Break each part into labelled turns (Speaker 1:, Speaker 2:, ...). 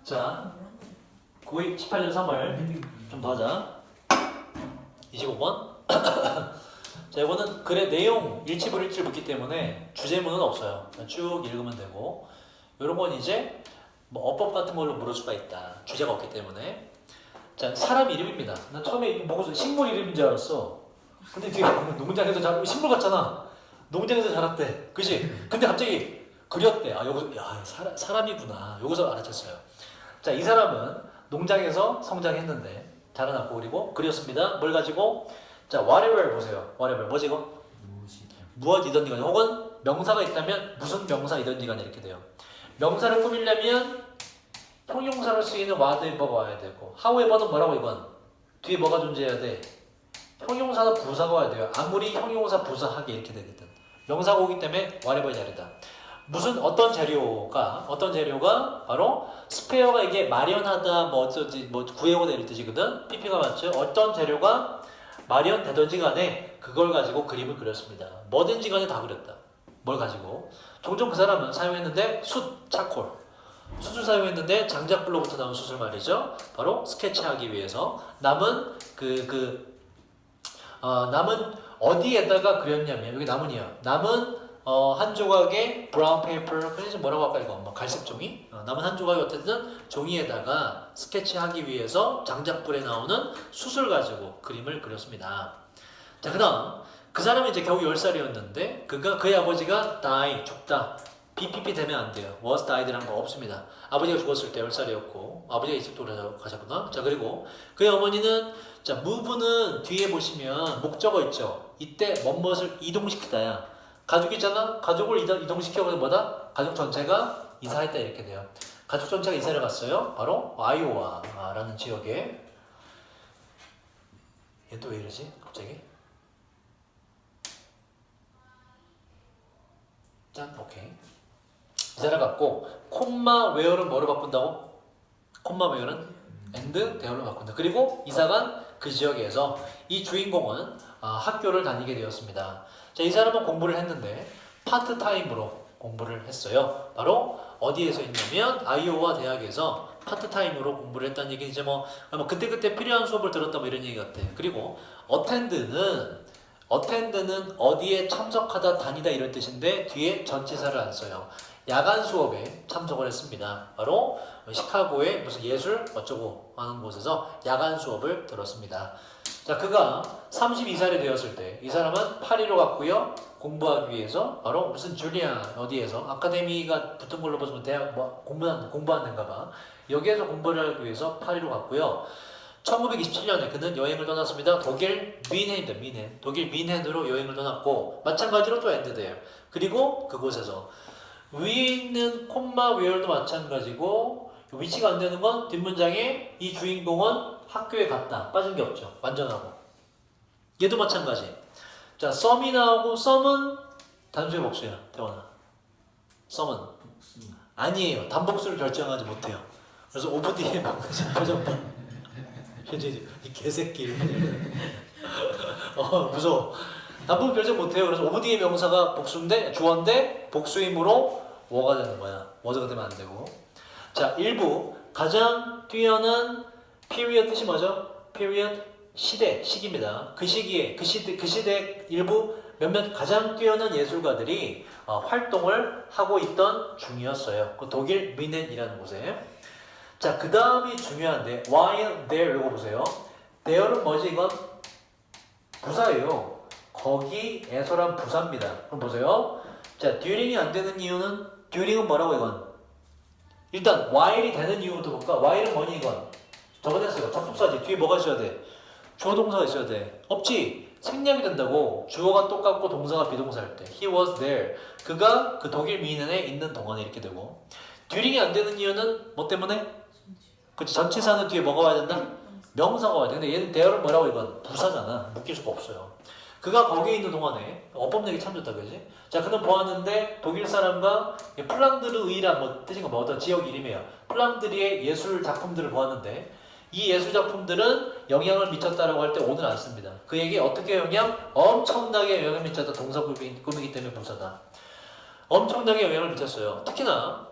Speaker 1: 자, 18년 3월 좀 더 하자. 25번. 자, 이거는 글의 내용 일치불일치를 묻기 때문에 주제문은 없어요. 쭉 읽으면 되고, 이런 건 이제 뭐 어법 같은 걸로 물을 수가 있다. 주제가 없기 때문에. 자, 사람 이름입니다. 난 처음에 보고서 식물 이름인 줄 알았어. 근데 뒤에 농장에서 식물 같잖아. 농장에서 자랐대. 그지? 근데 갑자기 그렸대. 아, 여기서, 야, 사람이구나. 여기서 알아챘어요. 자, 이 사람은 농장에서 성장했는데, 자라났고, 그리고 그렸습니다. 뭘 가지고? 자, whatever 보세요. whatever. 뭐지 이거? 무엇이든지 간에, 혹은 명사가 있다면 무슨 명사이든지 간에 이렇게 돼요. 명사를 꾸미려면 형용사로 쓰이는 whatever가 와야 되고, however는 뭐라고 이건? 뒤에 뭐가 존재해야 돼? 형용사나 부사가 와야 돼요. 아무리 형용사 부사하게 이렇게 되거든. 명사가 오기 때문에 whatever 자리다. 무슨 어떤 재료가 바로 스페어가 이게 마련하다 뭐 어쩌지 뭐 구해오다 이런 뜻이거든. PP가 맞죠? 어떤 재료가 마련되든지 간에 그걸 가지고 그림을 그렸습니다. 뭐든지 간에 다 그렸다. 뭘 가지고? 종종 그 사람은 사용했는데 차콜. 숯을 사용했는데 장작불로부터 나온 숯을 말이죠. 바로 스케치하기 위해서 남은 남은 어디에다가 그렸냐면 여기 나무냐. 남은 한 조각의 브라운 페이퍼, 그래서 뭐라고 할까 이거? 뭐 갈색 종이? 남은 한 조각이 어쨌든 종이에다가 스케치하기 위해서 장작불에 나오는 숯을 가지고 그림을 그렸습니다. 자, 그다음 그 사람이 이제 겨우 10살이었는데 그의 아버지가 die, 죽다. BPP 되면 안 돼요. was died라는 거 없습니다. 아버지가 죽었을 때 10살이었고 아버지가 이집트로 가셨구나. 자, 그리고 그의 어머니는 자, move는 뒤에 보시면 목적어 있죠. 이때 뭐뭇을 이동시키다야. 가족 있잖아? 가족을 이동시켜서 뭐다? 가족 전체가 이사했다 이렇게 돼요. 가족 전체가 이사를 갔어요. 바로 아이오와라는 지역에. 얘 또 왜 이러지? 갑자기? 짠, 오케이. 이사를 갔고 콤마 웨어는 뭐로 바꾼다고? 콤마 웨어는 and 대어로 바꾼다. 그리고 이사간 그 지역에서 이 주인공은 학교를 다니게 되었습니다. 자, 이 사람은 공부를 했는데 파트타임으로 공부를 했어요. 바로 어디에서 했냐면 아이오와 대학에서 파트타임으로 공부를 했다는 얘기는 이제 뭐 그때그때 필요한 수업을 들었다 뭐 이런 얘기 같아. 그리고 attend는 어디에 참석하다 다니다 이런 뜻인데 뒤에 전치사를 안 써요. 야간 수업에 참석을 했습니다. 바로 시카고의 무슨 예술 어쩌고 하는 곳에서 야간 수업을 들었습니다. 자, 그가 32살이 되었을 때 이 사람은 파리로 갔고요. 공부하기 위해서 바로 무슨 줄리아 어디에서 아카데미가 붙은 걸로 보시면 대학 뭐 공부하는 데인가 봐. 여기에서 공부를 하기 위해서 파리로 갔고요. 1927년에 그는 여행을 떠났습니다. 독일 뮌헨입니다. 독일 뮌헨으로 여행을 떠났고 마찬가지로 또 엔드데요. 그리고 그곳에서 위에 있는 콤마 웨어도 마찬가지고 위치가 안 되는 건 뒷문장에 이 주인공은 학교에 갔다. 빠진 게 없죠. 완전하고. 얘도 마찬가지. 자, 썸이 나오고 썸은 단수의 복수야. 태원아. 썸은 아니에요. 단복수를 결정하지 못해요. 그래서 오브디의 표정 봐. 이 개새끼. 무서워. 단복수 결정 못해요. 그래서 오브디의 명사가 복수인데 주어인데 복수이므로 워가 되는 거야. 워드가 되면 안 되고. 자, 1부 가장 뛰어난 period 뜻이 뭐죠? period 시기입니다. 그 시기에 그 시대 일부 몇몇 가장 뛰어난 예술가들이 활동을 하고 있던 중이었어요. 그 독일 뮌헨이라는 곳에. 자, 그 다음이 중요한데 while there 이거 보세요. there는 뭐지 이건? 부사예요. 거기에서란 부사입니다. 그럼 보세요. 자, during이 안 되는 이유는 during은 뭐라고 이건? 일단 while이 되는 이유부터 볼까? while은 뭐니 이건? 적어냈어요. 접속사지. 뒤에 뭐가 있어야 돼? 주어 동사가 있어야 돼. 없지? 생략이 된다고. 주어가 똑같고 동사가 비동사일 때. He was there. 그가 그 독일 뮌헨에 있는 동안에 이렇게 되고. during이 안 되는 이유는 뭐 때문에? 그치? 전치사는 뒤에 뭐가 와야 된다? 명사가 와야 돼. 근데 얘는 there는 뭐라고 이건? 부사잖아. 묶일 수가 없어요. 그가 거기에 있는 동안에 어법 내기 참 좋다 그지? 자, 그는 보았는데 독일 사람과 플랑드르의란 뭐 뜻인가 뭐 어떤 지역 이름이에요. 플랑드르의 예술 작품들을 보았는데 이 예술 작품들은 영향을 미쳤다라고 할 때 오늘 안 씁니다. 그에게 어떻게 엄청나게 영향을 미쳤다. 동사 꾸미기 때문에 부사다. 엄청나게 영향을 미쳤어요. 특히나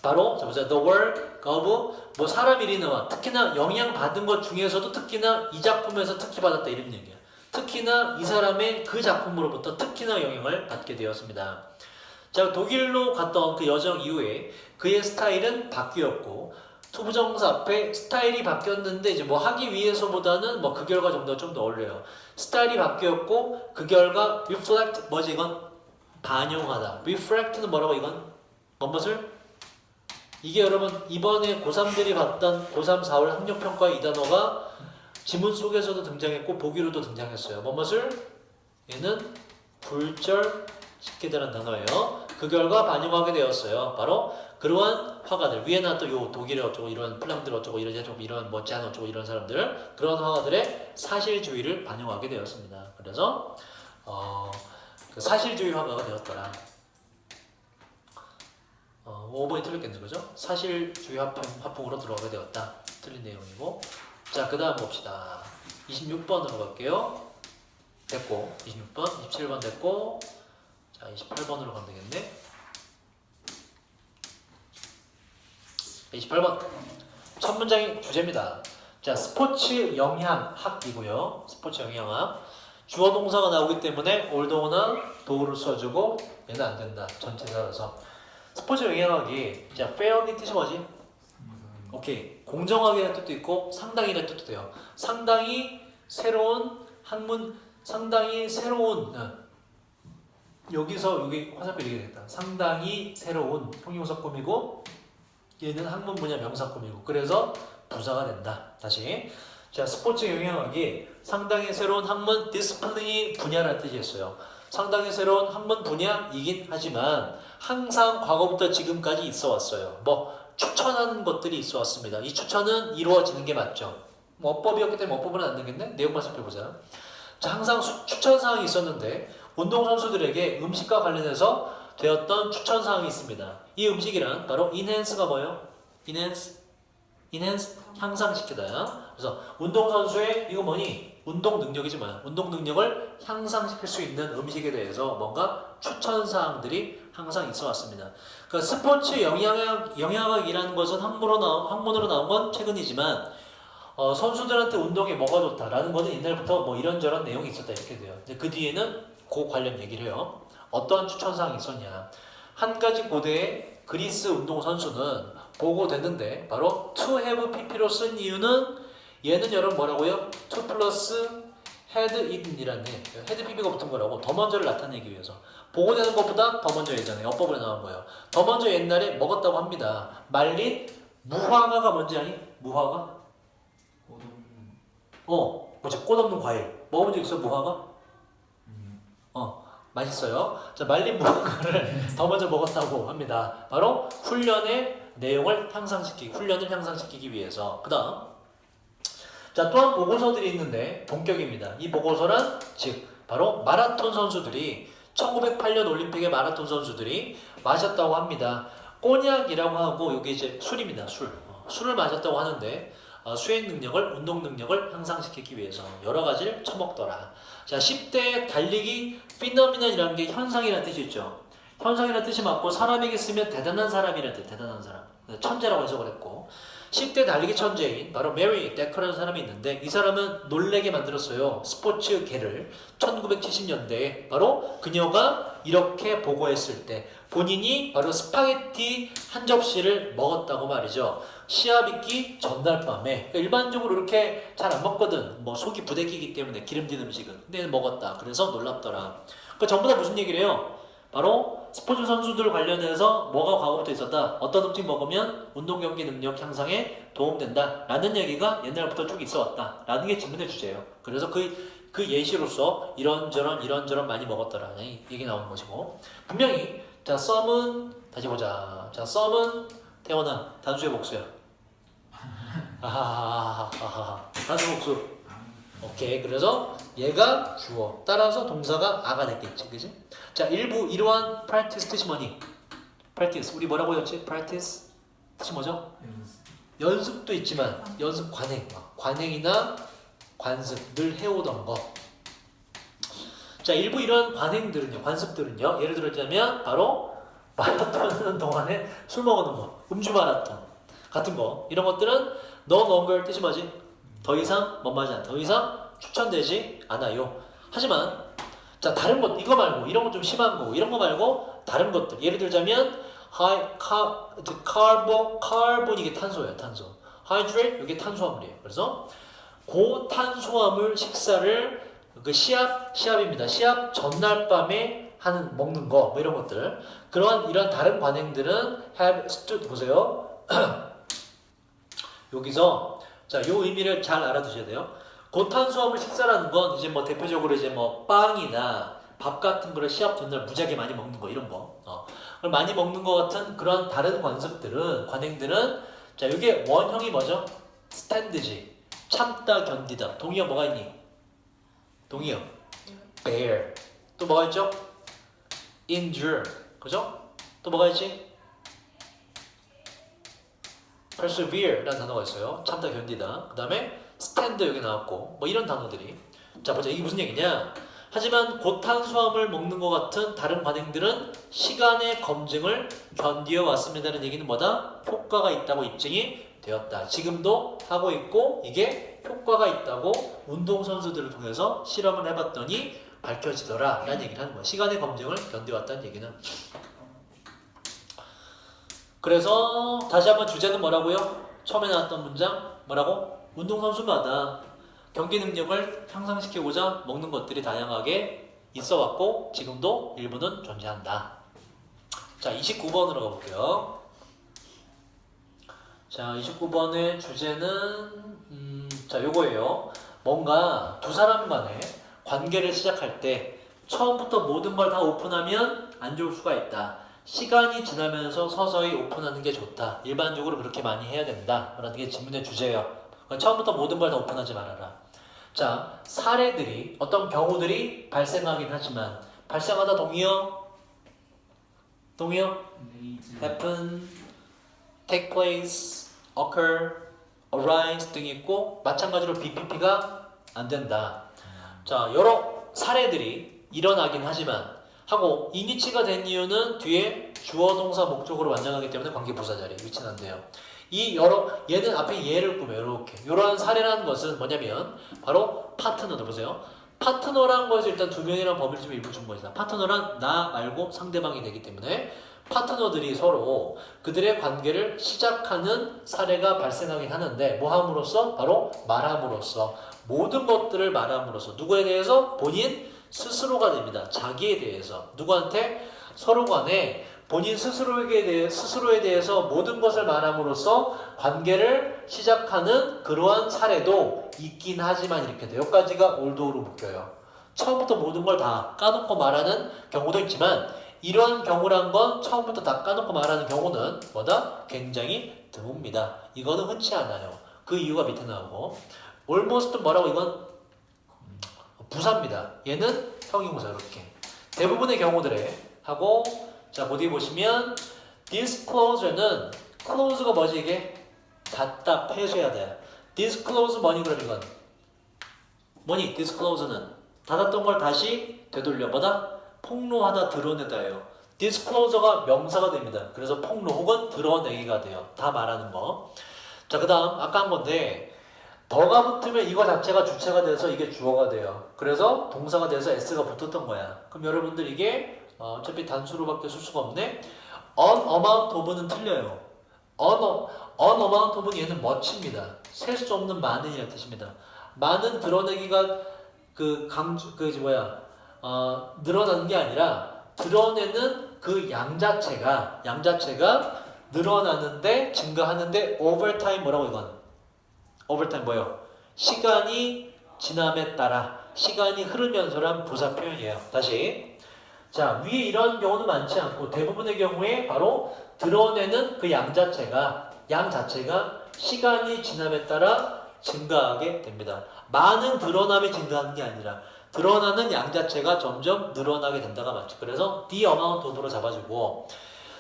Speaker 1: 바로 자 보자. The work of 뭐 사람 일이 나와. 특히나 영향받은 것 중에서도 특히나 이 작품에서 특히 받았다 이런 얘기야. 특히나 이 사람의 그 작품으로부터 특히나 영향을 받게 되었습니다. 자 독일로 갔던 그 여정 이후에 그의 스타일은 바뀌었고 투부정사 앞에 스타일이 바뀌었는데 이제 뭐 하기 위해서보다는 뭐 그 결과 정도가 좀 더 어울려요. 스타일이 바뀌었고 그 결과 reflect 뭐지 이건? 반영하다. reflect는 뭐라고 이건? 무엇을? 이게 여러분 이번에 고3들이 봤던 고3 4월 학력평가의 이 단어가 지문 속에서도 등장했고 보기로도 등장했어요. 무엇을? 얘는 굴절시키게 되는 단어예요. 그 결과 반영하게 되었어요. 바로 그러한 화가들 위에 나왔던 요 독일 어쩌고 이런 플람들 어쩌고 이런 뭐 짠 어쩌고 이런 사람들 그런 화가들의 사실주의를 반영하게 되었습니다. 그래서 그 사실주의 화가가 되었더라. 5번이 틀렸겠네 그죠? 사실주의 화풍으로 들어가게 되었다. 틀린 내용이고 자 그 다음 봅시다. 26번으로 갈게요. 됐고 26번 27번 됐고 자 28번으로 가면 되겠네. 28번 첫 문장이 주제입니다. 자 스포츠 영향학이고요. 스포츠 영향학 주어 동사가 나오기 때문에 올동어나 도구를 써주고 얘는 안 된다. 전체사라서 스포츠 영향학이 자 fairly 뜻이 뭐지? 오케이 공정하게라는 뜻도 있고 상당히라는 뜻도 돼요. 상당히 새로운 학문 상당히 새로운 여기서 여기 화살표 이렇게 되겠다. 상당히 새로운 형용사 꾸미고 얘는 학문 분야 명사 꾸미고 그래서 부사가 된다. 다시 자 스포츠 영향학이 상당히 새로운 학문 디스플레이 분야라는 뜻이었어요. 상당히 새로운 학문 분야이긴 하지만 항상 과거부터 지금까지 있어 왔어요. 뭐 추천하는 것들이 있어 왔습니다. 이 추천은 이루어지는 게 맞죠. 뭐 어법이었기 때문에 어법은 안 되겠네. 내용만 살펴보자. 자 항상 추천 사항이 있었는데 운동선수들에게 음식과 관련해서 되었던 추천 사항이 있습니다. 이 음식이란 바로 enhance가 뭐예요? enhance 향상시키다. 그래서 운동선수의 이거 뭐니? 운동 능력이지만 운동 능력을 향상시킬 수 있는 음식에 대해서 뭔가 추천 사항들이 항상 있어 왔습니다. 그러니까 스포츠 영향학이라는 것은 학문으로 나온 건 최근이지만 선수들한테 운동에 뭐가 좋다라는 것은 옛날부터 뭐 이런저런 내용이 있었다 이렇게 돼요. 근데 그 뒤에는 그 관련 얘기를 해요. 어떠한 추천 사항이 있었냐? 한 가지 고대의 그리스 운동 선수는 보고됐는데 바로 to have pp로 쓴 이유는 얘는 여러분 뭐라고요? to 플러스 had eaten이라는 had pp가 붙은 거라고 더 먼저를 나타내기 위해서 보고되는 것보다 더 먼저 예전에 어법으로 나온 거예요. 더 먼저 옛날에 먹었다고 합니다. 말린 무화과가 뭔지 아니? 무화과? 뭐지? 꽃 없는 과일 먹어본 적 있어? 무화과? 맛있어요. 자, 말린 무화과를 더 먼저 먹었다고 합니다. 바로 훈련의 내용을 훈련을 향상시키기 위해서. 그 다음 자 또한 보고서들이 있는데 본격입니다. 이 보고서란 즉 바로 마라톤 선수들이 1908년 올림픽의 마라톤 선수들이 마셨다고 합니다. 꼬냑이라고 하고 이게 이제 술입니다. 술을 마셨다고 하는데 수행 능력을 운동 능력을 향상시키기 위해서 여러 가지를 처먹더라. 자 10대 달리기 피너미넌이라는 게 현상이라는 뜻이 있죠. 현상이라는 뜻이 맞고 사람에게 쓰면 대단한 사람이라는 뜻, 대단한 사람. 천재라고 해석을 했고 10대 달리기 천재인 바로 메리 데커라는 사람이 있는데 이 사람은 놀래게 만들었어요. 스포츠계를 1970년대에 바로 그녀가 이렇게 보고했을 때 본인이 바로 스파게티 한 접시를 먹었다고 말이죠. 시합 있기 전날 밤에 일반적으로 이렇게 잘 안 먹거든. 뭐 속이 부대끼기 때문에 기름진 음식은. 근데 먹었다. 그래서 놀랍더라. 그 전부 다 무슨 얘기를 해요? 바로 스포츠 선수들 관련해서 뭐가 과거부터 있었다. 어떤 음식 먹으면 운동 경기 능력 향상에 도움된다. 라는 얘기가 옛날부터 쭉 있어 왔다. 라는 게 질문의 주제예요. 그래서 그 예시로서 이런저런 많이 먹었더라. 얘기 나오는 것이고. 분명히 자 썸은 다시 보자. 자 썸은 태원아 단수의 복수야. 단수 복수. 오케이. 그래서 얘가 주어. 따라서 동사가 아가 됐겠지. 그지? 자, 일부 이러한 practice 뜻이 뭐니? practice. 우리 뭐라고 했지? practice 뜻이 뭐죠? 연습도 있지만 연습 관행이나 관습 늘 해오던 거. 자, 일부 이런 관습들은요. 예를 들자면 바로 마라톤 하는 동안에 술 먹는 거, 음주 마라톤 같은 거 이런 것들은 no longer 뜻이 뭐지? 더 이상 뭐하지 않다. 더 이상 추천되지 않아요. 하지만 자 다른 것 이거 말고 이런 거 좀 심한 거고 이런 거 말고 다른 것들 예를 들자면 카본 이게 탄소예요. 탄소. 하이드레이트 이게 탄수화물이에요. 그래서 고탄수화물 식사를 그 시합입니다. 시합 전날 밤에 먹는 거 뭐 이런 것들 이런 다른 관행들은 have stood 보세요. 여기서 자, 요 의미를 잘 알아두셔야 돼요. 고탄수화물 식사라는 건 이제 뭐 대표적으로 이제 뭐 빵이나 밥 같은 거를 시합 전날 무지하게 많이 먹는 거 이런 거. 그걸 많이 먹는 거 같은 그런 다른 관행들은 자, 이게 원형이 뭐죠? 스탠드지. 참다 견디다. 동의어 뭐가 있니? 동의어. bear. 또 뭐가 있죠? endure. 그죠? 또 뭐가 있지? persevere라는 단어가 있어요. 참다 견디다. 그 다음에 stand 여기 나왔고 뭐 이런 단어들이 자 보자 이게 무슨 얘기냐 하지만 고탄수화물 먹는 것 같은 다른 관행들은 시간의 검증을 견디어 왔습니다는 얘기는 뭐다? 효과가 있다고 입증이 되었다. 지금도 하고 있고 이게 효과가 있다고 운동선수들을 통해서 실험을 해봤더니 밝혀지더라 라는 얘기를 하는 거야. 시간의 검증을 견뎌왔다는 얘기는 그래서 다시 한번 주제는 뭐라고요? 처음에 나왔던 문장 뭐라고? 운동선수마다 경기 능력을 향상시키고자 먹는 것들이 다양하게 있어왔고 지금도 일부는 존재한다. 자 29번으로 가볼게요. 자 29번의 주제는 자 요거예요. 뭔가 두 사람 간의 관계를 시작할 때 처음부터 모든 걸 다 오픈하면 안 좋을 수가 있다. 시간이 지나면서 서서히 오픈하는 게 좋다. 일반적으로 그렇게 많이 해야 된다. 라는 게 질문의 주제예요. 그러니까 처음부터 모든 걸 다 오픈하지 말아라. 자, 사례들이 어떤 경우들이 발생하긴 하지만 발생하다 동의어? happen, take place, occur, arise 등이 있고 마찬가지로 BPP가 안 된다. 자, 여러 사례들이 일어나긴 하지만 하고 이니치가 된 이유는 뒤에 주어 동사 목적으로 완성하기 때문에 관계 부사 자리에 위치한대요. 얘는 앞에 예를 꾸며 이렇게 이러한 사례라는 것은 뭐냐면 바로 파트너들 보세요. 파트너라는 것에서 일단 두 명이라는 범위를 좀 일부 준 것이다. 파트너란 나 말고 상대방이 되기 때문에 파트너들이 서로 그들의 관계를 시작하는 사례가 발생하긴 하는데 뭐 함으로써? 바로 말함으로써 모든 것들을 말함으로써 누구에 대해서? 본인 스스로가 됩니다. 자기에 대해서 누구한테? 서로 간에 본인 스스로에 대해서 모든 것을 말함으로써 관계를 시작하는 그러한 사례도 있긴 하지만 이렇게 돼요. 여기까지가 올도로 묶여요. 처음부터 모든 걸 다 까놓고 말하는 경우도 있지만 이런 경우란 건 처음부터 다 까놓고 말하는 경우는 뭐다? 굉장히 드뭅니다. 이거는 흔치 않아요. 그 이유가 밑에 나오고 almost 뭐라고 이건 부사입니다. 얘는 형용사 이렇게 대부분의 경우들에 하고 자 어디 보시면 disclosure는 close가 뭐지 이게? 닫다 폐쇄해야 돼. disclose 뭐니 그럼 이건? 뭐니 disclose는? 닫았던 걸 다시 되돌려 뭐다? 폭로하다 드러내다예요. disclosure가 명사가 됩니다. 그래서 폭로 혹은 드러내기가 돼요. 다 말하는 거. 자 그 다음 아까 한 건데 더가 붙으면 이거 자체가 주체가 돼서 이게 주어가 돼요. 그래서 동사가 돼서 s가 붙었던 거야. 그럼 여러분들 이게 어차피 단수로밖에 쓸 수가 없네. on amount of는 틀려요. on amount of는 얘는 much입니다. 셀 수 없는 많은이라는 뜻입니다. 많은 드러내기가 늘어나는 게 아니라 드러내는 그 양 자체가 늘어나는데 증가하는데 over time 뭐라고 이건? overtime 뭐예요? 시간이 지남에 따라 시간이 흐르면서란 부사 표현이에요. 다시 자 위에 이런 경우는 많지 않고 대부분의 경우에 바로 드러내는 그 양 자체가 시간이 지남에 따라 증가하게 됩니다. 많은 드러남이 증가하는 게 아니라 드러나는 양 자체가 점점 늘어나게 된다가 맞죠. 그래서 the amount of로 잡아주고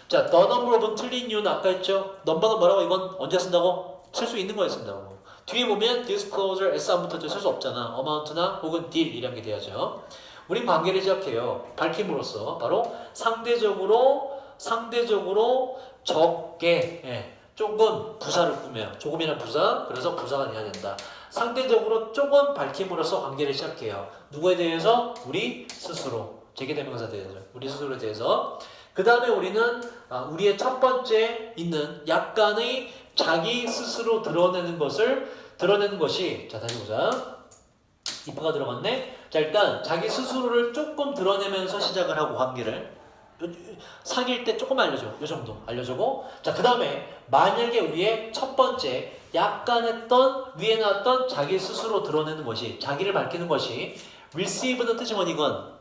Speaker 1: 자 the number of은 틀린 이유는 아까 했죠. 넘버는 뭐라고 이건 언제 쓴다고? 쓸 수 있는 거에 쓴다고. 뒤에 보면 disclosure s 안 붙어도 쓸 수 없잖아. amount나 혹은 deal 이런 게 돼야죠. 우린 관계를 시작해요. 밝힘으로써 바로 상대적으로 상대적으로 적게 조금 부사를 꾸며요. 조금이나 부사, 그래서 부사가 돼야 된다. 상대적으로 조금 밝힘으로써 관계를 시작해요. 누구에 대해서? 우리 스스로. 제기대명사 대해서. 우리 스스로에 대해서. 그 다음에 우리는 우리의 첫 번째 있는 약간의 자기 스스로 드러내는 것이 자 다시 보자. if가 들어갔네. 자 일단 자기 스스로를 조금 드러내면서 시작을 하고 관계를 사귈 때 조금 알려줘. 요 정도 알려주고 자 그 다음에 만약에 우리의 첫 번째 약간 했던 위에 나왔던 자기 스스로 드러내는 것이 자기를 밝히는 것이 receive는 뜻이 뭐니 이건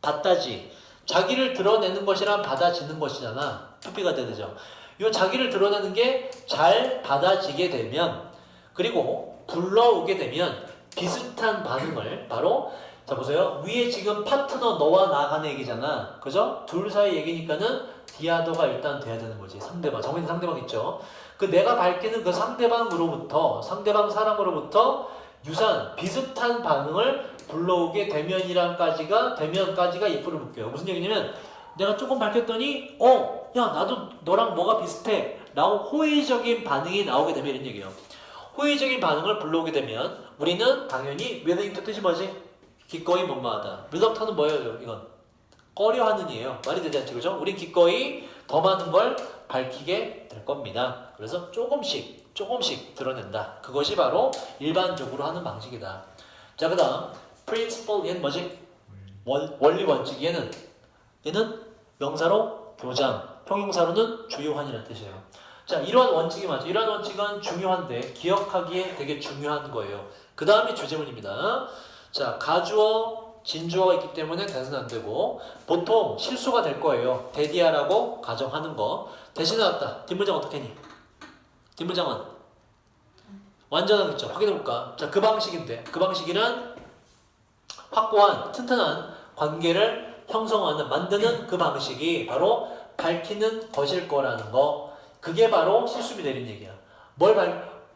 Speaker 1: 받다지 자기를 드러내는 것이란 받아지는 것이잖아. 투피가 되죠. 이 자기를 드러내는 게 잘 받아지게 되면 그리고 불러오게 되면 비슷한 반응을 바로 자 보세요. 위에 지금 파트너 너와 나 간의 얘기잖아. 그죠? 둘 사이 얘기니까는 디아더가 일단 돼야 되는 거지. 상대방. 정해진 상대방 있죠. 그 내가 밝히는 그 상대방 사람으로부터 유사한 비슷한 반응을 불러오게 되면까지가 if를 묶여요. 무슨 얘기냐면 내가 조금 밝혔더니 야 나도 너랑 뭐가 비슷해 라고 호의적인 반응이 나오게 되면 이런 얘기예요. 호의적인 반응을 불러오게 되면 우리는 당연히 willing도 뜻이 뭐지? 기꺼이 뭐뭐하다. reluctant은 뭐예요? 이건 꺼려하는 이에요. 말이 되지 않죠? 그죠? 우린 기꺼이 더 많은 걸 밝히게 될 겁니다. 그래서 조금씩 드러낸다. 그것이 바로 일반적으로 하는 방식이다. 자, 그 다음 principle 얘는 뭐지? 원리 원칙 얘는 명사로 교장, 형용사로는 주요한이라는 뜻이에요. 자, 이러한 원칙이 맞죠. 이러한 원칙은 중요한데 기억하기에 되게 중요한 거예요. 그 다음이 주제문입니다. 자, 가주어, 진주어가 있기 때문에 대신은 안 되고 보통 실수가 될 거예요. 대디아라고 가정하는 거. 대신 나왔다. 뒷문장 어떻게 했니? 뒷문장은 완전하겠죠. 확인해볼까? 자, 그 방식인데 그 방식이란 확고한 튼튼한 관계를 형성하는 만드는 그 방식이 바로 밝히는 것일 거라는 거. 그게 바로 실수비 내린 얘기야.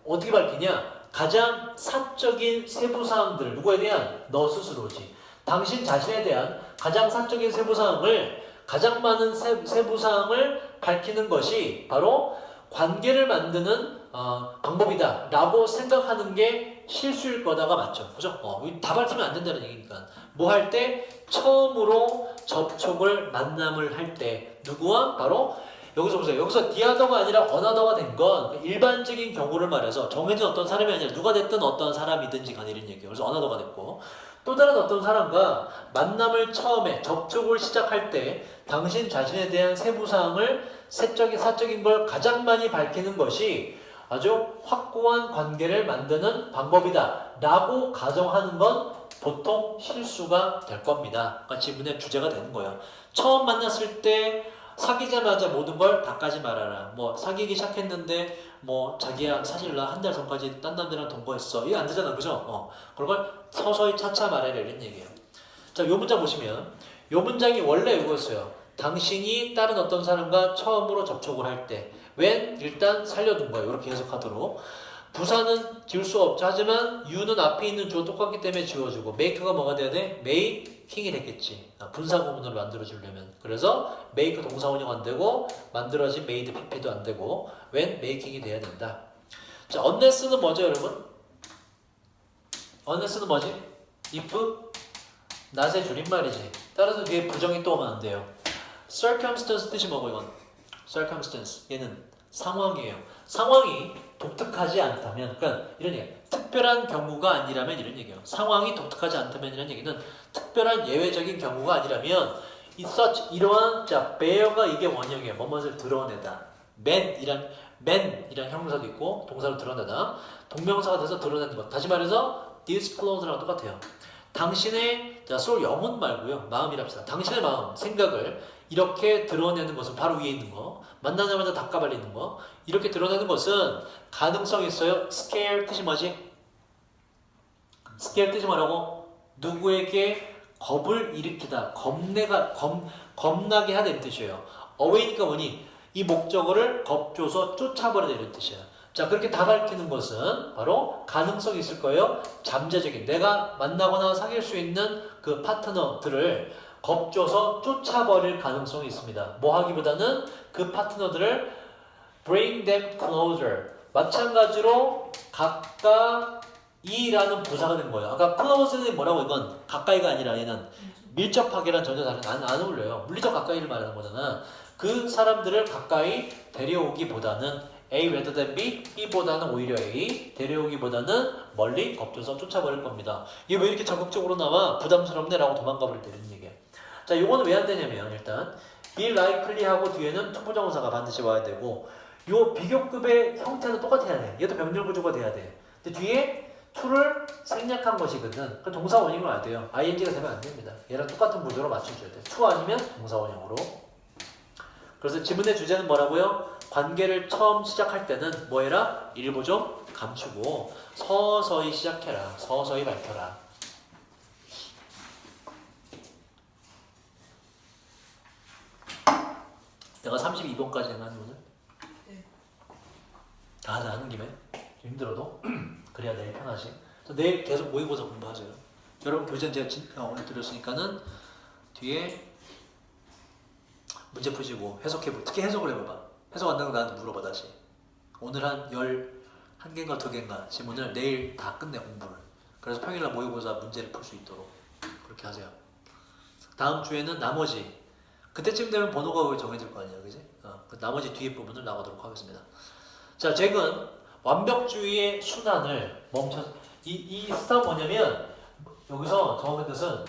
Speaker 1: 어떻게 밝히냐? 가장 사적인 세부사항들을 누구에 대한? 너 스스로지. 당신 자신에 대한 가장 사적인 세부사항을 가장 많은 세부사항을 밝히는 것이 바로 관계를 만드는 방법이다 라고 생각하는 게 실수일 거다가 맞죠. 그죠? 다 밝히면 안 된다는 얘기니까. 뭐 할 때? 처음으로 접촉을 만남을 할 때 누구와? 바로 여기서 보세요. 여기서 디아더가 아니라 어나더가 된 건 일반적인 경우를 말해서 정해진 어떤 사람이 아니라 누가 됐든 어떤 사람이든지 간에 이런 얘기예요. 그래서 어나더가 됐고 또 다른 어떤 사람과 만남을 처음에 접촉을 시작할 때 당신 자신에 대한 세부사항을 사적인 걸 가장 많이 밝히는 것이 아주 확고한 관계를 만드는 방법이다 라고 가정하는 건 보통 실수가 될 겁니다. 그러니까 지문의 주제가 되는 거예요. 처음 만났을 때 사귀자마자 모든 걸 다 까지 말아라. 뭐 사귀기 시작했는데 뭐 자기야 사실 나 한 달 전까지 딴 남자랑 동거했어. 이거 안 되잖아. 그죠? 그런 걸 서서히 차차 말해라 이런 얘기예요. 자, 요 문장 보시면 요 문장이 원래 이거였어요. 당신이 다른 어떤 사람과 처음으로 접촉을 할 때 when 일단 살려둔 거예요. 이렇게 해석하도록. 부사는 지울 수 없죠. 하지만 you는 앞에 있는 주어 똑같기 때문에 지워주고 make가 뭐가 돼야 돼? making이 됐겠지. 분사 구문으로 만들어주려면. 그래서 make 동사 원형 안 되고 만들어진 made pp도 안 되고 when making이 돼야 된다. 자, unless는 뭐죠 여러분? unless는 뭐지? if not의 줄임말이지. 따라서 뒤에 부정이 또 오면 안 돼요. circumstance 뜻이 뭐고 이건? circumstance 얘는 상황이에요. 상황이 독특하지 않다면, 그러니까 이런 얘기, 특별한 경우가 아니라면 이런 얘기예요. 상황이 독특하지 않다면 이런 얘기는 특별한 예외적인 경우가 아니라면 이러한 자 bear가 이게 원형이에요. 뭐뭇을 드러내다. man이란 형용사도 있고 동사로 드러내다. 동명사가 돼서 드러내는 것. 다시 말해서 disclose랑 똑같아요. 당신의 soul 영혼 말고요. 마음이랍시다. 당신의 마음, 생각을 이렇게 드러내는 것은 바로 위에 있는 거. 만나자마자 다 까발리는 거. 이렇게 드러내는 것은 가능성이 있어요. scare 뜻이 뭐지? scare 뜻이 뭐라고? 누구에게 겁을 일으키다. 겁나게 하다 이런 뜻이에요. away니까 뭐니? 이 목적어를 겁줘서 쫓아버리다 이런 뜻이야. 자, 그렇게 다 밝히는 것은 바로 가능성이 있을 거예요. 잠재적인 내가 만나거나 사귈 수 있는 그 파트너들을 겁줘서 쫓아버릴 가능성이 있습니다. 뭐 하기보다는 그 파트너들을 bring them closer. 마찬가지로 가까이라는 부사가 된 거예요. 아까 close는 뭐라고 이건 가까이가 아니라 얘는 밀접하게란 전혀 다른 안 어울려요. 물리적 가까이를 말하는 거잖아. 그 사람들을 가까이 데려오기보다는 A rather than B, B보다는 오히려 A 데려오기보다는 멀리 겁줘서 쫓아버릴 겁니다. 이게 왜 이렇게 적극적으로 나와? 부담스럽네 라고 도망가 버릴 때 이런 얘기야. 자, 요거는 왜 안 되냐면 일단 be likely 하고 뒤에는 투부정사가 반드시 와야 되고 요 비교급의 형태는 똑같아야 돼. 얘도 병렬 구조가 돼야 돼. 근데 뒤에 to를 생략한 것이거든. 그 동사 원형으로 안 돼요. ing가 되면 안 됩니다. 얘랑 똑같은 구조로 맞춰줘야 돼. to 아니면 동사 원형으로. 그래서 지문의 주제는 뭐라고요? 관계를 처음 시작할 때는 뭐 해라? 일부 좀 감추고 서서히 시작해라. 서서히 밝혀라. 내가 32번까지 해놨니 오늘?
Speaker 2: 네.
Speaker 1: 다 하는 김에 힘들어도 그래야 내일 편하지. 그래서 내일 계속 모의고사 공부하세요. 여러분 교재는 제가 오늘 드렸으니까는 뒤에 문제 푸시고 해석해보. 특히 해석을 해봐봐. 해석 안 되는 거 나한테 물어봐 다시. 오늘 한 11개인가 2개인가 지문을 내일 다 끝내 공부를. 그래서 평일날 모의고사 문제를 풀 수 있도록 그렇게 하세요. 다음 주에는 나머지 그때쯤 되면 번호가 정해질 거 아니야, 그지? 그 나머지 뒤에 부분을 나가도록 하겠습니다. 자, 잭은 완벽주의의 순환을 멈춰. 이 스탑 뭐냐면 여기서 정확한 뜻은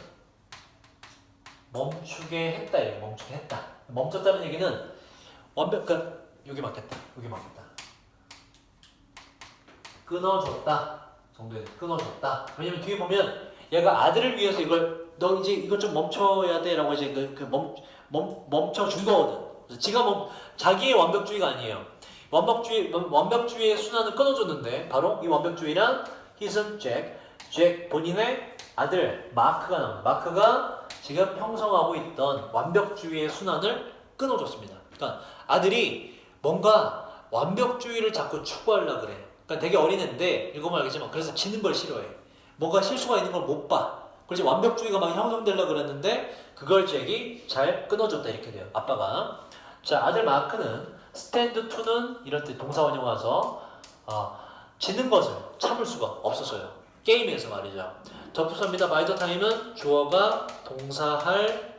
Speaker 1: 멈추게 했다, 이거 멈추게 했다. 멈췄다는 얘기는 완벽, 여기 맞겠다, 여기 맞겠다. 끊어줬다 정도에 끊어줬다. 왜냐면 뒤에 보면 얘가 아들을 위해서 이걸 너 이제 이거 좀 멈춰야 돼라고 이제 멈춰 준 거거든. 그래서 지가 자기의 완벽주의가 아니에요. 완벽주의의 순환을 끊어줬는데 바로 이 완벽주의란 his 잭 본인의 아들 마크가 나옵니다. 마크가 지금 형성하고 있던 완벽주의의 순환을 끊어줬습니다. 그러니까 아들이 뭔가 완벽주의를 자꾸 추구하려고 그래. 그러니까 되게 어린애인데 읽어보면 알겠지만 그래서 지는 걸 싫어해. 뭔가 실수가 있는 걸 못 봐. 그래서 완벽주의가 막 형성되려고 그랬는데 그걸 잭이 잘 끊어줬다 이렇게 돼요. 아빠가. 자, 아들 마크는 stand to는 이런 뜻 동사 원형 와서 지는 것을 참을 수가 없었어요. 게임에서 말이죠. 접속사입니다. by the time은 주어가 동사할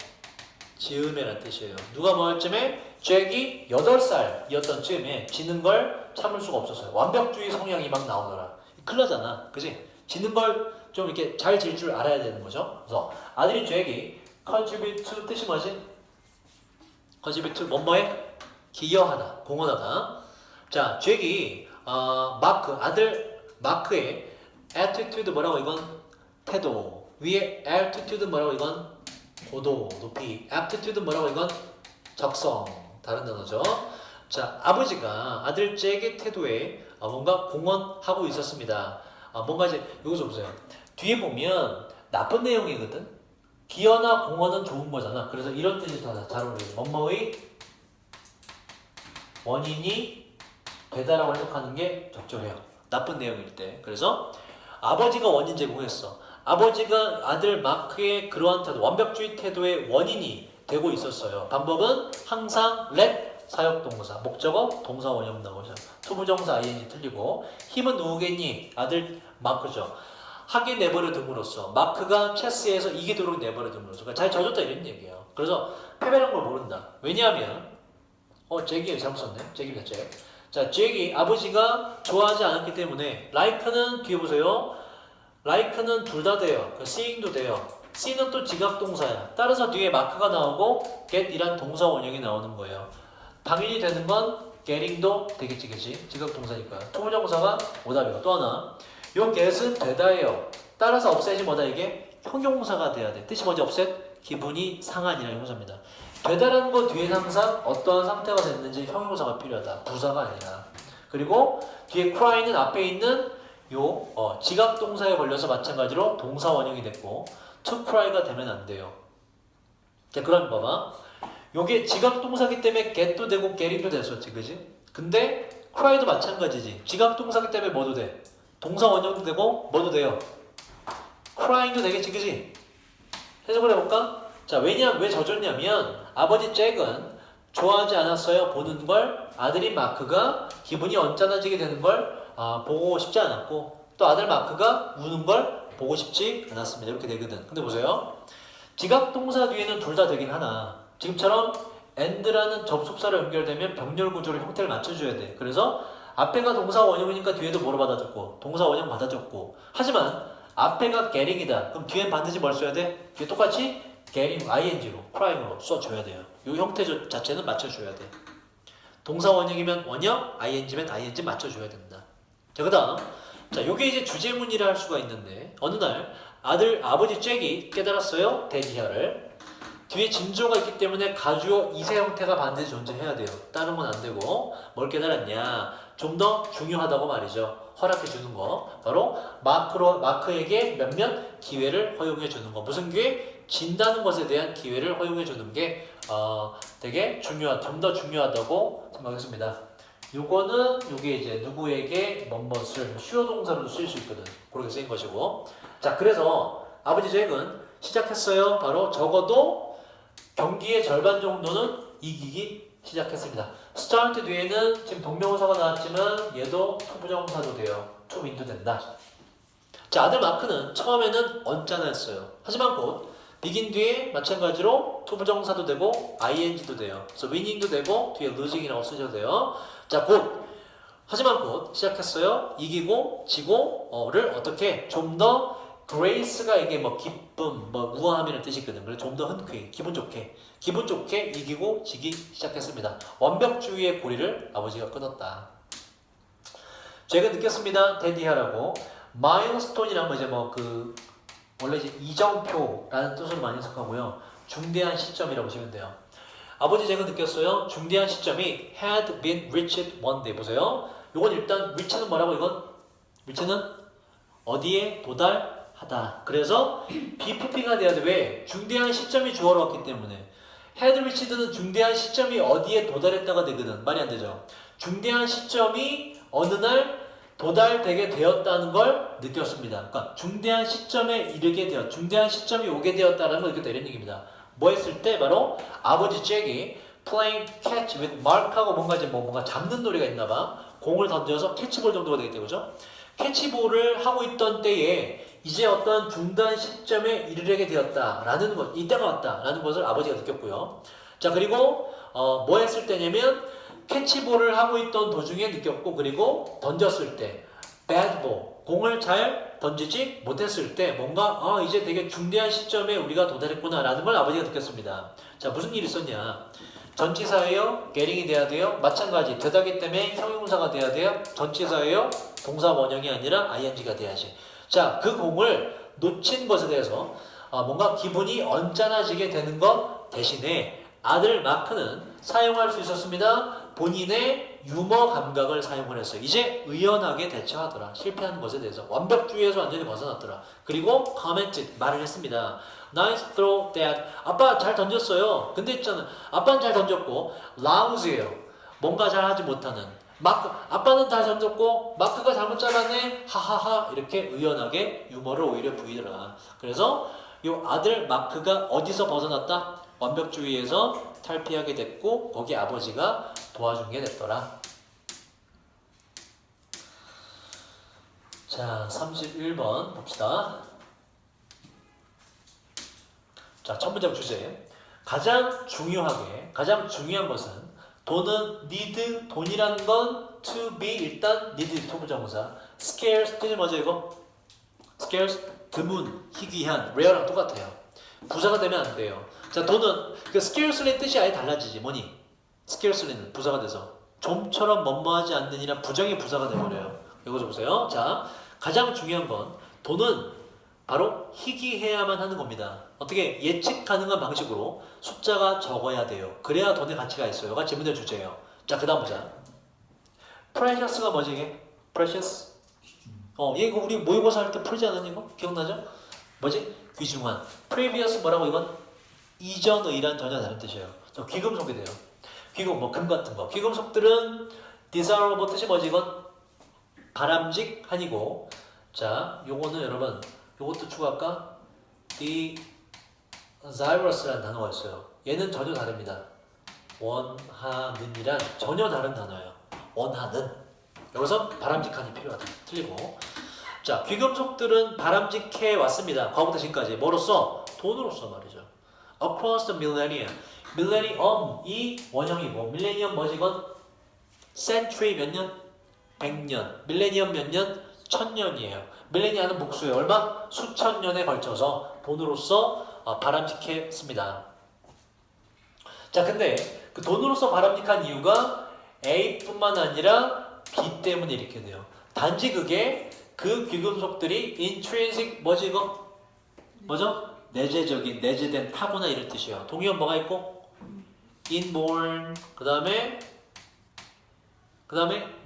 Speaker 1: 즈음에라는 뜻이에요. 누가 뭐 할 쯤에? 잭이 8살이었던 쯤에 지는 걸 참을 수가 없었어요. 완벽주의 성향이 막 나오더라. 큰일 나잖아. 그지? 지는 걸 좀 이렇게 잘 질 줄 알아야 되는 거죠. 그래서 아들이 잭이 contribute to 뜻이 뭐지? contribute to 뭐뭐에? 기여하다, 공헌하다. 자, 잭이 아들 마크의 attitude 뭐라고 이건? 태도. 위에 altitude 뭐라고 이건? 고도, 높이. aptitude 뭐라고 이건? 적성. 다른 단어죠. 자, 아버지가 아들 잭의 태도에 뭔가 공헌하고 있었습니다. 뭔가 이제 여기서 보세요. 뒤에 보면 나쁜 내용이거든. 기여나 공헌은 좋은 거잖아. 그래서 이런 뜻이 더 잘 어울려요. 뭐뭐의 원인이 되다라고 해석하는 게 적절해요. 나쁜 내용일 때. 그래서 아버지가 원인 제공했어. 아버지가 아들 마크의 그러한 태도, 완벽주의 태도의 원인이 되고 있었어요. 방법은 항상 let 사역동사, 목적어 동사 원형 나오죠. 투부정사 ing 틀리고 힘은 누구겠니? 아들 마크죠. 하게 내버려 둠으로써 마크가 체스에서 이기도록 내버려 둠으로써 그러니까 잘 져줬다 이런 얘기예요. 그래서 패배란 걸 모른다. 왜냐하면 잭이 잘못 썼네. 잭입니다. 잭. 자, 잭이 아버지가 좋아하지 않았기 때문에 like는 뒤에 보세요. like는 둘 다 돼요. seeing도 돼요. see는 또 지각동사야. 따라서 뒤에 마크가 나오고 get이란 동사 원형이 나오는 거예요. 당연히 되는 건 getting도 되겠지, 그치? 지각동사니까. 투부정사가 오답이고 또 하나. 요 get은 되다예요. 따라서 없애지 뭐다 이게? 형용사가 돼야 돼. 뜻이 뭐지? 없애? 기분이 상한이라는 형용사입니다. 되다라는 거 뒤에 항상 어떠한 상태가 됐는지 형용사가 필요하다. 부사가 아니라. 그리고 뒤에 cry는 앞에 있는 요 지각동사에 걸려서 마찬가지로 동사 원형이 됐고 to cry가 되면 안 돼요. 자, 그럼 봐봐. 요게 지각동사기 때문에 get도 되고 getting도 됐었지, 그지? 근데 cry도 마찬가지지. 지각동사기 때문에 뭐도 돼? 동사 원형도 되고 뭐도 돼요? crying도 되겠지, 그지? 해석을 해볼까? 자, 왜 져줬냐면 아버지 잭은 좋아하지 않았어요. 보는 걸. 아들인 마크가 기분이 언짢아지게 되는 걸 보고 싶지 않았고, 또 아들 마크가 우는 걸 보고 싶지 않았습니다. 이렇게 되거든. 근데 보세요. 지각 동사 뒤에는 둘 다 되긴 하나, 지금처럼 and라는 접속사로 연결되면 병렬 구조를 형태를 맞춰줘야 돼. 그래서 앞에가 동사 원형이니까 뒤에도 뭐로 받아줬고, 동사 원형 받아줬고. 하지만 앞에가 getting이다. 그럼 뒤엔 반드시 뭘 써야 돼? 뒤에 똑같이 getting, ing로, crying으로 써줘야 돼요. 이 형태 자체는 맞춰줘야 돼. 동사 원형이면 원형, ing면 ing 맞춰줘야 된다. 자, 그 다음. 자, 요게 이제 주제문이라 할 수가 있는데, 어느 날 아버지 잭이 깨달았어요. 대지혈을. 뒤에 진조가 있기 때문에 가주어 이세 형태가 반드시 존재해야 돼요. 다른 건 안 되고. 뭘 깨달았냐? 좀 더 중요하다고 말이죠. 허락해 주는 거. 바로 마크에게 몇몇 기회를 허용해 주는 거. 무슨 기회? 진다는 것에 대한 기회를 허용해 주는 게 되게 좀 더 중요하다고 생각했습니다. 요게 이제 누구에게 뭐뭇을 수요 동사로도 쓰일 수 있거든. 그렇게 쓰인 것이고. 자, 그래서 아버지 잭은 시작했어요. 바로 적어도 경기의 절반 정도는 이기기 시작했습니다. start 뒤에는 지금 동명사가 나왔지만 얘도 투부정사도 돼요. 투윈도 된다. 자, 아들 마크는 처음에는 언짢아했어요. 하지만 곧 begin 뒤에 마찬가지로 투부정사도 되고 ing도 돼요. 그래서 winning도 되고 뒤에 losing이라고 쓰셔도 돼요. 자, 하지만 곧 시작했어요. 이기고 지고를 어떻게 좀 더 grace가 이게 뭐 기쁨, 뭐 우아함이라는 뜻이 있거든. 그래서 좀 더 흔쾌히 기분 좋게 이기고 지기 시작했습니다. 완벽주의의 고리를 아버지가 끊었다. 제가 느꼈습니다. 데디하라고 마일스톤이란 거 이제 원래 이제 이정표라는 뜻으로 많이 해석하고요. 중대한 시점이라고 보시면 돼요. 아버지 제가 느꼈어요. 중대한 시점이 had been reached one day. 보세요. 이건 일단 reach는 뭐라고 이건? reach는 어디에 도달하다. 그래서 BPP가 돼야 돼. 왜? 중대한 시점이 주어로 왔기 때문에. had reached는 중대한 시점이 어디에 도달했다가 되거든. 말이 안 되죠. 중대한 시점이 어느 날 도달되게 되었다는 걸 느꼈습니다. 그러니까 중대한 시점에 이르게 되었, 중대한 시점이 오게 되었다는 걸 느꼈다 이런 얘기입니다. 뭐 했을 때 바로 아버지 잭이 playing catch with Mark하고 뭔가 잡는 놀이가 있나봐. 공을 던져서 캐치볼 정도가 되겠죠, 그죠? 캐치볼을 하고 있던 때에 이제 어떤 중단 시점에 이르게 되었다라는 것, 이때가 왔다라는 것을 아버지가 느꼈고요. 자, 그리고 뭐 했을 때냐면 캐치볼을 하고 있던 도중에 느꼈고, 그리고 던졌을 때 bad ball, 공을 잘 던지지 못했을 때 뭔가 이제 되게 중대한 시점에 우리가 도달했구나 라는 걸 아버지가 느꼈습니다. 자, 무슨 일이 있었냐? 전치사예요? getting이 돼야 돼요? 마찬가지 되다기 때문에 형용사가 돼야 돼요? 전치사예요? 동사 원형이 아니라 ing가 돼야지. 자, 그 공을 놓친 것에 대해서 뭔가 기분이 언짢아지게 되는 것 대신에 아들 마크는 사용할 수 있었습니다. 본인의 유머 감각을 사용을 했어요. 이제 의연하게 대처하더라. 실패한 것에 대해서 완벽주의에서 완전히 벗어났더라. 그리고 commented, 말을 했습니다. Nice throw, Dad. 아빠 잘 던졌어요. 근데 있잖아, 아빠는 잘 던졌고 lousy예요. 뭔가 잘 하지 못하는 아빠는 잘 던졌고 마크가 잘못 잘랐네. 하하하. 이렇게 의연하게 유머를 오히려 부이더라. 그래서 이 아들 마크가 어디서 벗어났다? 완벽주의에서 탈피하게 됐고 거기 아버지가 도와준 게 됐더라. 자, 31번 봅시다. 자, 첫 문장 주제. 가장 중요한 것은 돈은 need, 돈이란 건 to be, 일단 need 토부정사. scarce, 뜻이 뭐죠 이거? scarce, 드문, 희귀한, rare랑 똑같아요. 부사가 되면 안 돼요. 자, 돈은 그 scarcely의 뜻이 아예 달라지지. 뭐니? scarcely는 부사가 돼서 좀처럼 뭐뭐하지 않느니라 부정의 부사가 돼버려요. 이거 보세요. 자, 가장 중요한 건 돈은 바로 희귀해야만 하는 겁니다. 어떻게? 예측 가능한 방식으로 숫자가 적어야 돼요. 그래야 돈의 가치가 있어요. 가 질문의 주제예요. 자, 그 다음 보자. precious가 뭐지 이게? precious? 이거 우리 모의고사 할 때 풀지 않았니 이거? 기억나죠? 뭐지? 귀중한. previous 뭐라고 이건? 이전의란 전혀 다른 뜻이에요. 귀금속이 돼요. 귀금, 금 같은 거. 귀금속들은 desirable 뜻이 뭐지 이건? 바람직한이고. 자, 요거는 여러분, 요것도 추가할까? Zyrus라는 단어가 있어요. 얘는 전혀 다릅니다. 원하는이란 전혀 다른 단어예요. 원하는. 여기서 바람직한이 필요하다. 틀리고. 자, 귀금속들은 바람직해 왔습니다. 과거부터 지금까지. 뭐로써? 돈으로써 말이죠. Across the millennium. millennium이 원형이고 millennium 뭐지 이건? century 몇 년? 100년. millennium 몇 년? 1000년이에요. 밀레니아는 복수예요. 얼마? 수천 년에 걸쳐서 돈으로서 바람직했습니다. 자, 근데 그 돈으로서 바람직한 이유가 A뿐만 아니라 B 때문에 이렇게 돼요. 단지 그게 그 귀금속들이 intrinsic 뭐지 이거? 뭐죠? 내재적인, 내재된 타고나 이런 뜻이에요. 동의어 뭐가 있고? inborn, 그 다음에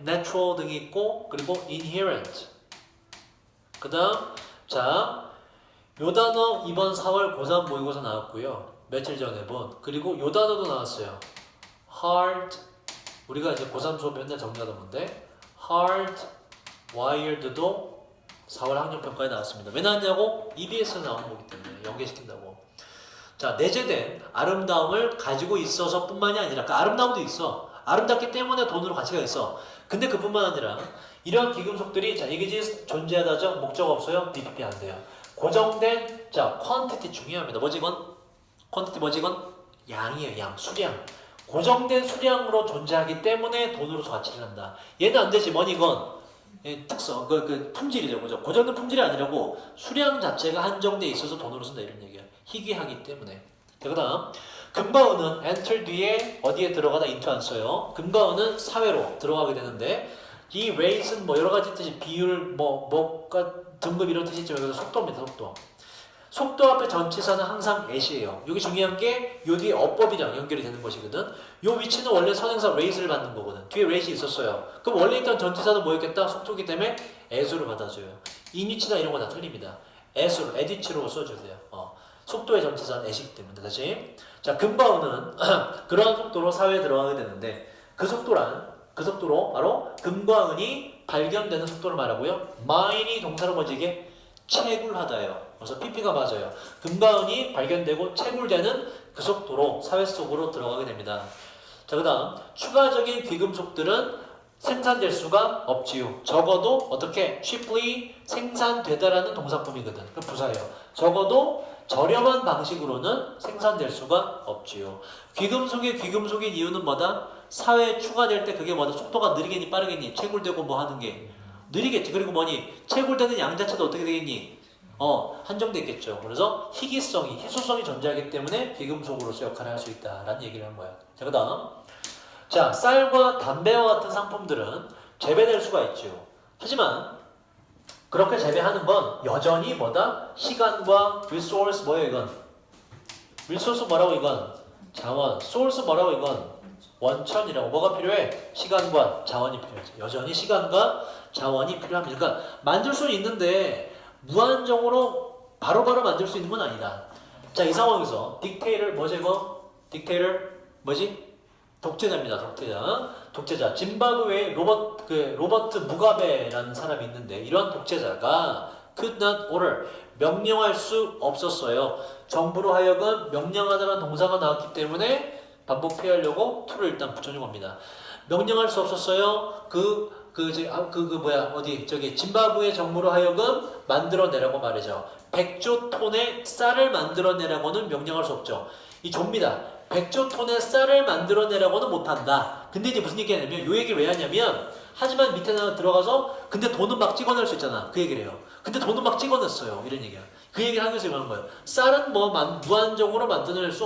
Speaker 1: natural 등이 있고, 그리고 inherent. 그 다음, 자, 요 단어 이번 4월 고3 모의고사 나왔고요. 며칠 전에 본. 그리고 요 단어도 나왔어요. hard, 우리가 이제 고3 수업 맨날 정리하던 건데, hard, wired도 4월 학력평가에 나왔습니다. 왜 나왔냐고? EBS에 나오는 거기 때문에 연계시킨다고. 자, 내재된 아름다움을 가지고 있어서 뿐만이 아니라, 그 아름다움도 있어. 아름답기 때문에 돈으로 가치가 있어. 근데 그뿐만 아니라 이런 귀금속들이 자 이게 존재하다죠. 목적 없어요. DPP 안 돼요. 고정된 자 quantity 중요합니다. 뭐지 이건? quantity 뭐지 이건? 양이에요. 양, 수량. 고정된 수량으로 존재하기 때문에 돈으로서 가치를 한다. 얘는 안 되지. 뭐니 이건? 특성, 그 품질이죠. 그죠? 고정된 품질이 아니라고 수량 자체가 한정돼 있어서 돈으로 쓴다 이런 얘기야. 희귀하기 때문에. 자, 그 다음 금과은은 enter 뒤에 어디에 들어가다 into 안 써요. 금과은은 사회로 들어가게 되는데 이 rate는 뭐 여러 가지 뜻이 비율 뭐가 등급 이런 뜻이 있지만 여기서 속도입니다. 속도. 속도 앞에 전치사는 항상 at이에요. 여기 중요한 게 요 뒤에 어법이랑 연결이 되는 것이거든. 요 위치는 원래 선행사 rate를 받는 거거든. 뒤에 rate이 있었어요. 그럼 원래 있던 전치사는 뭐였겠다? 속도기 때문에 at으로 받아줘요. 인위치나 이런 거 다 틀립니다. at으로, at치로 써주세요. 속도의 전치사는 at이기 때문에. 다시. 자, 금과은은 그러한 속도로 사회에 들어가게 되는데 그 속도로 바로 금과 은이 발견되는 속도를 말하고요. mine이 동사로 뭐지 이게? 채굴하다예요. 그래서 PP가 맞아요. 금과 은이 발견되고 채굴되는 그 속도로 사회 속으로 들어가게 됩니다. 자, 그 다음 추가적인 귀금속들은 생산될 수가 없지요. 적어도 어떻게? cheaply 생산되다라는 동사품이거든. 그 부사예요. 적어도 저렴한 방식으로는 생산될 수가 없지요. 귀금속이 귀금속인 이유는 뭐다? 사회에 추가될 때 그게 뭐다? 속도가 느리겠니 빠르겠니? 채굴되고 뭐 하는 게 느리겠지. 그리고 뭐니? 채굴되는 양 자체도 어떻게 되겠니? 한정돼 있겠죠. 그래서 희귀성이, 희소성이 존재하기 때문에 귀금속으로서 역할을 할 수 있다라는 얘기를 한 거예요. 자, 그 다음 자, 쌀과 담배와 같은 상품들은 재배될 수가 있죠. 하지만 그렇게 재배하는 건 여전히 뭐다? 시간과 resource 뭐예요 이건? resource 뭐라고 이건? 자원. source 뭐라고 이건? 원천이라고. 뭐가 필요해? 시간과 자원이 필요하지. 여전히 시간과 자원이 필요합니다. 그러니까 만들 수는 있는데 무한정으로 바로바로 만들 수 있는 건 아니다. 자, 이 상황에서 dictator 뭐지 이거? dictator 뭐지? 독재자입니다. 독재자. 짐바브웨의 로버트 무가베라는 사람이 있는데 이러한 독재자가 could not order 명령할 수 없었어요. 정부로 하여금 명령하다는 동사가 나왔기 때문에 반복 피하려고 to를 일단 붙여준 겁니다. 명령할 수 없었어요. 짐바브웨 정부로 하여금 만들어내라고 말이죠. 100조 톤의 쌀을 만들어내라고는 명령할 수 없죠. 이 조입니다. 100조 톤의 쌀을 만들어내라고는 못한다. 근데 이제 무슨 얘기하냐면 요 얘기를 왜 하냐면 하지만 밑에 들어가서 근데 돈은 막 찍어낼 수 있잖아. 그 얘기를 해요. 근데 돈은 막 찍어냈어요. 이런 얘기야. 그 얘기를 하기 위해서 이러는 거예요. 쌀은 뭐 무한정으로 만들어낼 수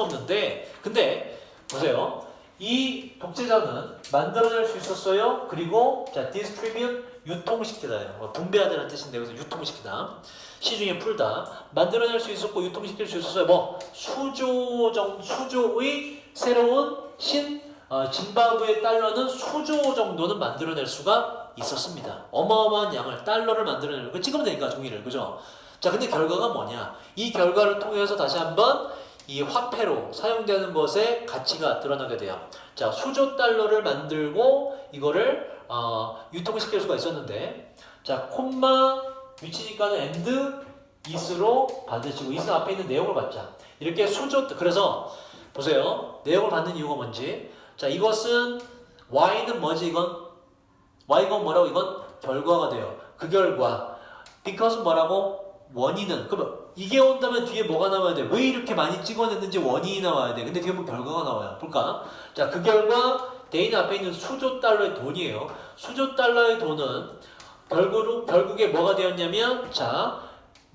Speaker 1: 없는데 근데 보세요. 이 독재자는 만들어낼 수 있었어요. 그리고 자, distribute 유통시키다예요. 분배하다는 뜻인데 여기서 유통시키다. 시중에 풀다. 만들어낼 수 있었고 유통시킬 수 있었어요. 뭐 수조의 새로운 짐바브웨 달러는 수조 정도는 만들어낼 수가 있었습니다. 어마어마한 양을 달러를 만들어내는 거 찍으면 되니까 종이를 그죠? 자, 근데 결과가 뭐냐? 이 결과를 통해서 다시 한번 이 화폐로 사용되는 것의 가치가 드러나게 돼요. 자, 수조 달러를 만들고 이거를 유통시킬 수가 있었는데 자, 콤마 위치니까는 and is로 받으시고 is 앞에 있는 내용을 받자. 이렇게 수조 그래서 보세요. 내용을 받는 이유가 뭔지. 자, 이것은 y는 뭐지 이건? y가 뭐라고 이건? 결과가 돼요. 그 결과. because 뭐라고? 원인은. 그러면 이게 온다면 뒤에 뭐가 나와야 돼? 왜 이렇게 많이 찍어냈는지 원인이 나와야 돼. 근데 뒤에 보면 결과가 나와요. 볼까? 자, 그 결과 데이는 앞에 있는 수조 달러의 돈이에요. 수조 달러의 돈은 결국에 뭐가 되었냐면 자,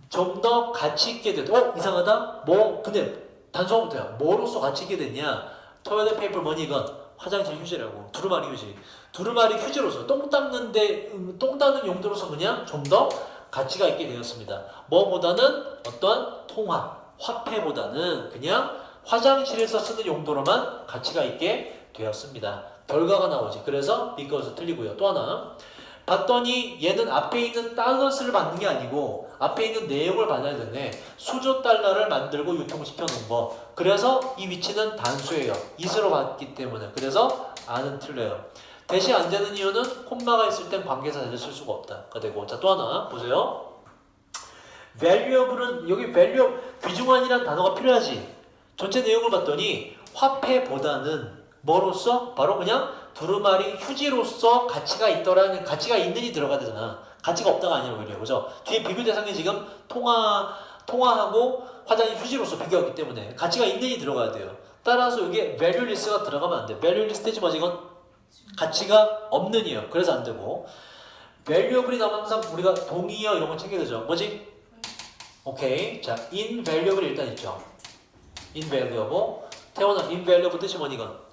Speaker 1: 좀 더 가치 있게 됐다. 이상하다? 뭐 근데 단순부터야. 뭐로서 가치 있게 됐냐? 토일렛 페이퍼 머니 이건 화장실 휴지라고. 두루마리 휴지. 두루마리 휴지로서 똥 닦는데 똥 닦는 용도로서 그냥 좀 더 가치가 있게 되었습니다. 뭐보다는 어떤 통화, 화폐보다는 그냥 화장실에서 쓰는 용도로만 가치가 있게 되었습니다. 결과가 나오지. 그래서 because 틀리고요. 또 하나. 봤더니 얘는 앞에 있는 달러스를 받는 게 아니고 앞에 있는 내용을 받아야 되네. 수조 달러를 만들고 유통시켜 놓은 거. 그래서 이 위치는 단수예요. is로 받기 때문에. 그래서 R은 틀려요. 대시 안 되는 이유는 콤마가 있을 땐 관계사 자리를 쓸 수가 없다.가 되고. 자, 또 하나 보세요. valuable은 여기 value 귀중한이라는 단어가 필요하지. 전체 내용을 봤더니 화폐보다는 뭐로서? 바로 그냥 두루마리 휴지로서 가치가 있더라는 가치가 있는이 들어가야 되잖아. 가치가 없다가 아니라고 그래요. 그죠? 뒤에 비교 대상이 지금 통화하고 화장실 휴지로서 비교하기 때문에 가치가 있는이 들어가야 돼요. 따라서 이게 valueless가 들어가면 안 돼. valueless 대지 뭐지 이건? 가치가 없는이에요. 그래서 안 되고. valuable이 나오면 항상 우리가 동의어 이런 거 챙겨야 되죠. 뭐지? 오케이. 자, invaluable 일단 있죠. invaluable. 태원아, invaluable 뜻이 뭐니 이건?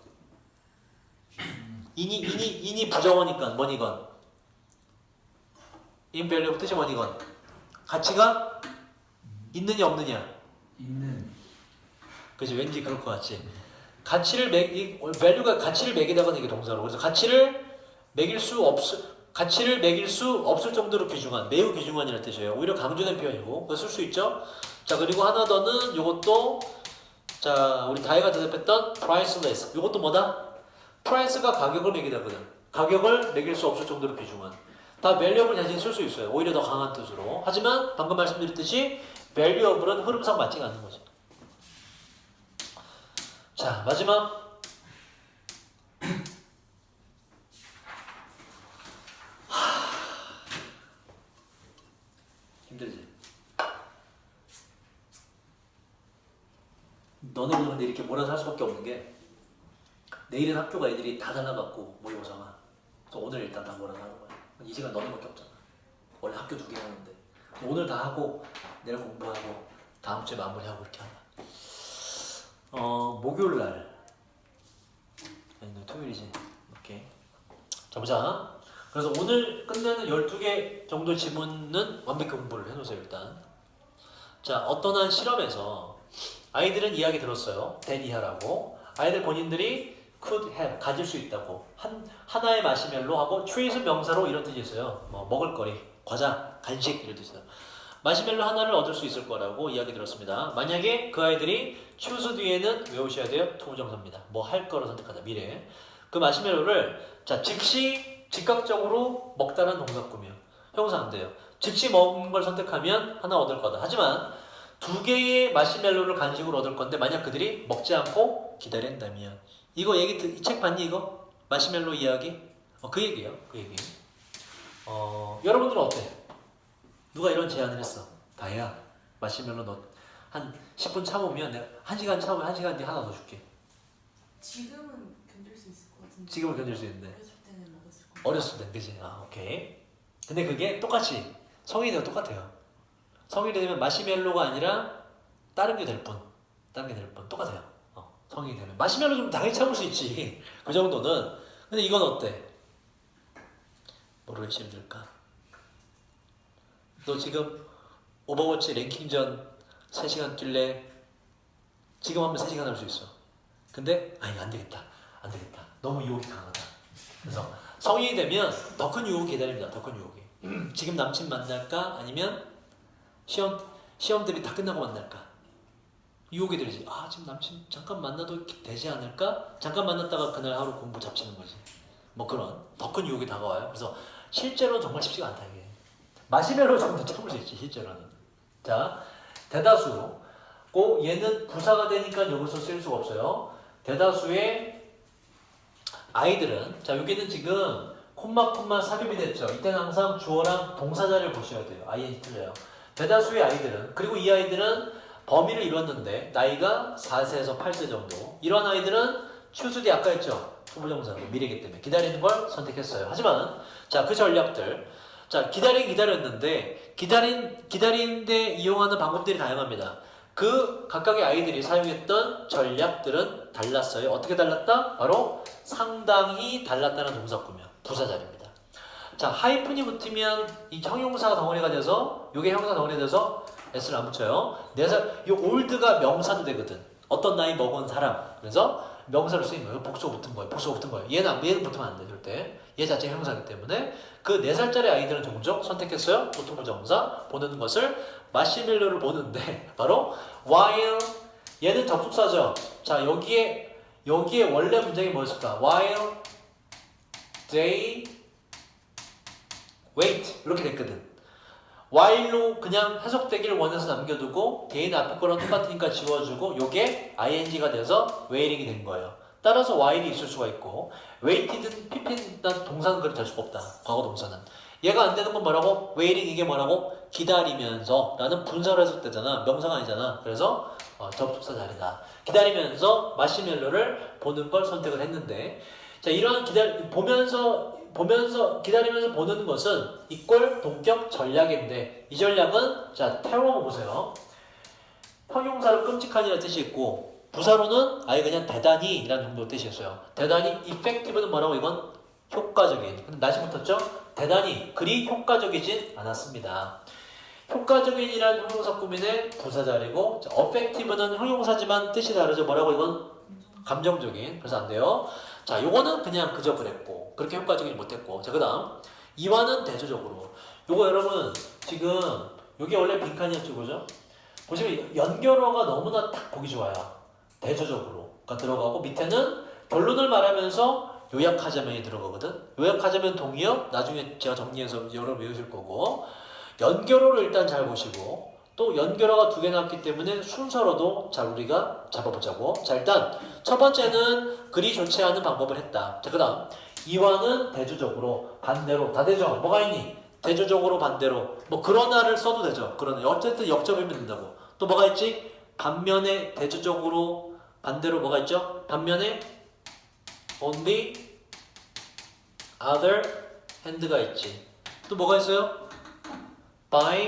Speaker 1: 인이 부정어니까 뭐니 이건? invaluable 뜻이 뭐니 이건? 가치가 있느냐 없느냐?
Speaker 2: 있는.
Speaker 1: 그치, 왠지 그럴 것 같지. value가 가치를 매기다가는 이게 동사로. 그래서 가치를 매길 수 없을 정도로 귀중한, 매우 귀중한이라는 뜻이에요. 오히려 강조된 표현이고, 그거 쓸 수 있죠. 자, 그리고 하나 더는 요것도, 자, 우리 다혜가 대답했던 priceless. 요것도 뭐다? price가 가격을 매기다거든. 가격을 매길 수 없을 정도로 귀중한. 다 valuable 대신 쓸 수 있어요. 오히려 더 강한 뜻으로. 하지만 방금 말씀드렸듯이 valuable은 흐름상 맞지가 않는 거죠. 자, 마지막. 힘들지? 너네보다 근데 이렇게 몰아서 할 수밖에 없는 게 내일은 학교가 애들이 다 달라갖고 모의고사가. 그래서 오늘 일단 다 몰아서 하는 거야. 이 시간 너네밖에 없잖아. 원래 학교 2개 하는데 오늘 다 하고 내일 공부하고 다음 주에 마무리하고 이렇게 하나. 목요일 날 아니 토요일이지. 오케이. 자, 보자. 그래서 오늘 끝내는 12개 정도 지문은 완벽히 공부를 해놓으세요. 일단. 자, 어떤 한 실험에서 아이들은 이야기 들었어요. 대리하라고. 아이들 본인들이 could have, 가질 수 있다고. 하나의 마시멜로하고 tree는 명사로 이런 뜻이 있어요. 뭐 먹을거리, 과자, 간식 이런 뜻이에요. 마시멜로 하나를 얻을 수 있을 거라고 이야기 들었습니다. 만약에 그 아이들이 choose 뒤에는 외우셔야 돼요. 투부정사입니다. 뭐 할 거로 선택하다, 미래. 그 마시멜로를 자 즉각적으로 먹다라는 동사 꾸며. 형사 안 돼요. 즉시 먹는 걸 선택하면 하나 얻을 거다. 하지만 2개의 마시멜로를 간식으로 얻을 건데 만약 그들이 먹지 않고 기다린다면. 이거 이 책 봤니 이거? 마시멜로 이야기? 그 얘기예요. 그 얘기. 여러분들은 어때? 누가 이런 제안을 했어? 다혜야, 마시멜로 너 한 10분 참으면 내가 1시간 참으면 1시간 뒤에 하나 더 줄게.
Speaker 3: 지금은 견딜 수 있을 것 같은데.
Speaker 1: 지금은 견딜 수 있는데.
Speaker 3: 어렸을 때는 먹었을 것.
Speaker 1: 어렸을 때, 그지? 오케이. 근데 그게 똑같이 성인이 되면 똑같아요. 성인이 되면 마시멜로가 아니라 다른 게 될 뿐. 똑같아요. 성인이 되면 마시멜로 좀 당연히 참을 수 있지. 그 정도는. 근데 이건 어때? 뭐로 열심히 들까? 너 지금 오버워치 랭킹전 3시간 뛸래? 지금 하면 3시간 할 수 있어. 근데 아니 안 되겠다. 너무 유혹이 강하다. 그래서 성인이 되면 더 큰 유혹이 기다립니다. 더 큰 유혹이. 지금 남친 만날까? 아니면 시험들이 다 끝나고 만날까? 유혹이 들지. 지금 남친 잠깐 만나도 되지 않을까? 잠깐 만났다가 그날 하루 공부 잡치는 거지. 뭐 그런 더 큰 유혹이 다가와요. 그래서 실제로는 정말 쉽지가 않다 이게. 마시멜로 정도 참을 수 있지 실제로는. 자, 대다수고 얘는 부사가 되니까 여기서 쓸 수가 없어요. 대다수의 아이들은 자 여기는 지금 콤마 삽입이 됐죠. 이때는 항상 주어랑 동사자를 보셔야 돼요. ing 틀려요. 대다수의 아이들은 그리고 이 아이들은 범위를 이뤘는데 나이가 4세에서 8세 정도. 이런 아이들은 추수디 아까 했죠. 초보정사로 미래이기 때문에 기다리는 걸 선택했어요. 하지만 자 그 전략들 자 기다렸는데 기다리는데 이용하는 방법들이 다양합니다. 그 각각의 아이들이 사용했던 전략들은 달랐어요. 어떻게 달랐다? 바로 상당히 달랐다는 동사구면 부사자리입니다. 자 하이픈이 붙으면 이 형용사가 덩어리가 돼서 이게 형용사 덩어리가 돼서 s를 안 붙여요. 4살 이 올드가 명사도 되거든. 어떤 나이 먹은 사람. 그래서 명사로 쓰인 거예요. 복수가 붙은 거예요. 복수가 붙은 거예요. 얘는 붙으면 안 돼. 절대. 얘 자체가 형용사이기 때문에 그 4살짜리 아이들은 종종 선택했어요. 보통부정사 보는 것을 마시멜로를 보는데 바로 while 얘는 접속사죠. 자 여기에 원래 문장이 뭐였을까? while they wait 이렇게 됐거든. while로 그냥 해석되기를 원해서 남겨두고 개인 앞에 거랑 똑같으니까 지워주고 요게 ing가 돼서 waiting이 된 거예요. 따라서 while이 있을 수가 있고 waited는 pp는 동사는 그렇게 될 수가 없다. 과거 동사는. 얘가 안 되는 건 뭐라고? waiting 이게 뭐라고? 기다리면서 라는 분사로 해석되잖아. 명사가 아니잖아. 그래서 접속사 자리다. 기다리면서 마시멜로를 보는 걸 선택을 했는데 자 이런 보면서 기다리면서 보는 것은 이꼴 동격 전략인데 이 전략은 자 태워보 보세요. 형용사로 끔찍한이라는 뜻이 있고 부사로는 아예 그냥 대단히 라는 정도 뜻이 있어요. 대단히 effective는 뭐라고? 이건 효과적인. 근데 다시 붙었죠? 대단히 그리 효과적이진 않았습니다. 효과적인이라는 형용사 꾸민의 부사자리고 effective는 형용사지만 뜻이 다르죠. 뭐라고? 이건 감정적인. 그래서 안 돼요. 자, 요거는 그냥 그저 그랬고 그렇게 효과적이지 못했고 자, 그 다음 이와는 대조적으로 요거 여러분 지금 요게 원래 빈칸이었죠. 그죠? 보시면 연결어가 너무나 딱 보기 좋아요. 대조적으로가 들어가고 밑에는 결론을 말하면서 요약하자면이 들어가거든. 요약하자면 동의어 나중에 제가 정리해서 여러분 외우실 거고 연결어를 일단 잘 보시고 또 연결어가 2개 나왔기 때문에 순서로도 잘 우리가 잡아보자고. 자 일단 첫 번째는 그리 좋지 않은 방법을 했다. 자 그 다음 이와는 대조적으로 반대로 다 되죠. 뭐가 있니? 대조적으로 반대로 뭐 그러나를 써도 되죠. 그러나 어쨌든 역접이면 된다고. 또 뭐가 있지? 반면에 대조적으로 반대로 뭐가 있죠? 반면에 on the other hand가 있지. 또 뭐가 있어요? by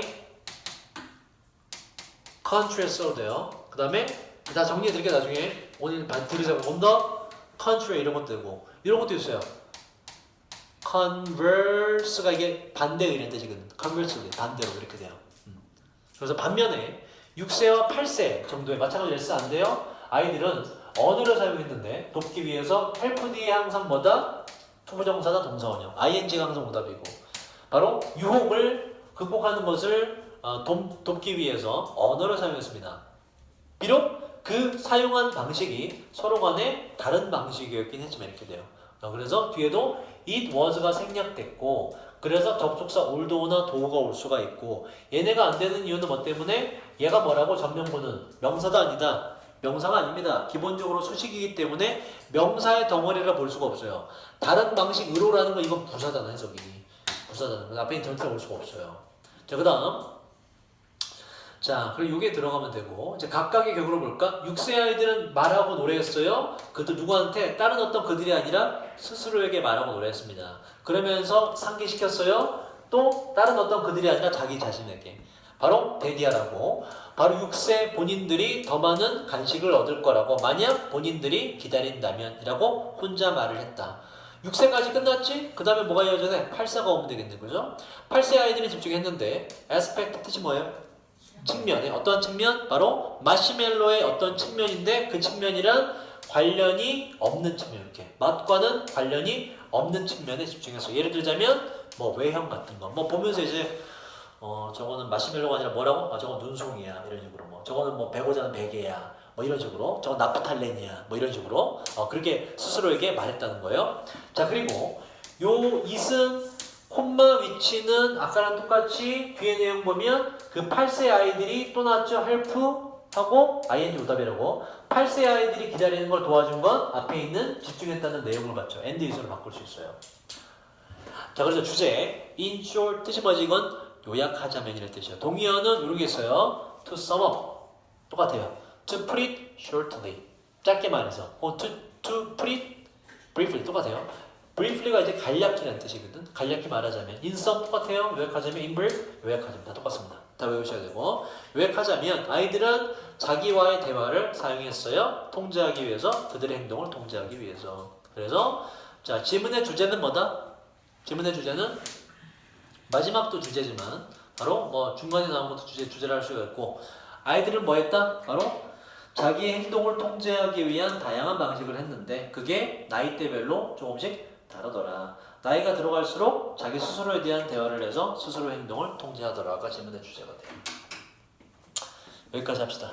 Speaker 1: country 써도 돼요. 그 다음에 다 정리해 드릴게요. 나중에 오늘 들으세요. on the contrary 이런 것도 되고 이런 것도 있어요. converse가 이게 반대 이런 뜻이거든. converse 반대로 이렇게 돼요. 그래서 반면에 6세와 8세 정도의 마찬가지로 레슨 안 돼요. 아이들은 언어를 사용했는데 돕기 위해서 help 뒤에 항상 뭐다? 투부정사나 동사원형 ing가 항상 오답이고 바로 유혹을 극복하는 것을 돕기 위해서 언어를 사용했습니다. 비록 그 사용한 방식이 서로 간에 다른 방식이었긴 했지만 이렇게 돼요. 그래서 뒤에도 it was가 생략됐고 그래서 접속사 올도나 도우가 올 수가 있고 얘네가 안 되는 이유는 뭐 때문에 얘가 뭐라고 전명구는 명사도 아니다. 명사가 아닙니다. 기본적으로 수식이기 때문에 명사의 덩어리라 볼 수가 없어요. 다른 방식으로라는 건 이건 부사잖아 해석이. 부사잖아. 앞에 있는 전체가 올 수가 없어요. 자, 그 다음. 자, 그리고 이게 들어가면 되고 이제 각각의 경우를 볼까? 6세 아이들은 말하고 노래했어요. 그것도 누구한테? 다른 어떤 그들이 아니라 스스로에게 말하고 노래했습니다. 그러면서 상기시켰어요. 또 다른 어떤 그들이 아니라 자기 자신에게. 바로 데디아라고. 바로 6세 본인들이 더 많은 간식을 얻을 거라고 만약 본인들이 기다린다면 이라고 혼자 말을 했다. 6세까지 끝났지? 그 다음에 뭐가 이어져야 돼? 8세가 오면 되겠네. 그죠? 8세 아이들이 집중했는데 aspect 뜻이 뭐예요? 측면에 어떠한 측면? 바로 마시멜로의 어떤 측면인데 그 측면이란 관련이 없는 측면 이렇게 맛과는 관련이 없는 측면에 집중해서 예를 들자면 뭐 외형 같은 거 뭐 보면서 이제 저거는 마시멜로가 아니라 뭐라고? 저건 눈송이야 이런 식으로 뭐 저거는 뭐 배고자는 베개야 뭐 이런 식으로 저건 나프탈렌이야 뭐 이런 식으로 그렇게 스스로에게 말했다는 거예요. 자 그리고 요 it은 콤마 위치는 아까랑 똑같이 뒤에 내용 보면 그 8세 아이들이 또 나왔죠. help하고 ing 오답이라고 8세 아이들이 기다리는 걸 도와준 건 앞에 있는 집중했다는 내용을 받죠. and is로 바꿀 수 있어요. 자, 그래서 주제 in short 뜻이 뭐지? 이건 요약하자면이라는 뜻이에요. 동의어는 이렇게 있어요. to sum up 똑같아요. to put it shortly 짧게 말해서 to put it briefly 똑같아요. briefly가 이제 간략히라는 뜻이거든. 간략히 말하자면 in sum 똑같아요. 요약하자면 in brief 요약하자면 다 똑같습니다. 다 외우셔야 되고 요약하자면 아이들은 자기와의 대화를 사용했어요. 통제하기 위해서 그들의 행동을 통제하기 위해서. 그래서 자 지문의 주제는 뭐다? 지문의 주제는 마지막도 주제지만 바로 뭐 중간에 나온 것도 주제를 할 수가 있고 아이들은 뭐 했다? 바로 자기의 행동을 통제하기 위한 다양한 방식을 했는데 그게 나이대별로 조금씩 다르더라. 나이가 들어갈수록 자기 스스로에 대한 대화를 해서 스스로의 행동을 통제하더라가 질문의 주제가 돼요. 여기까지 합시다.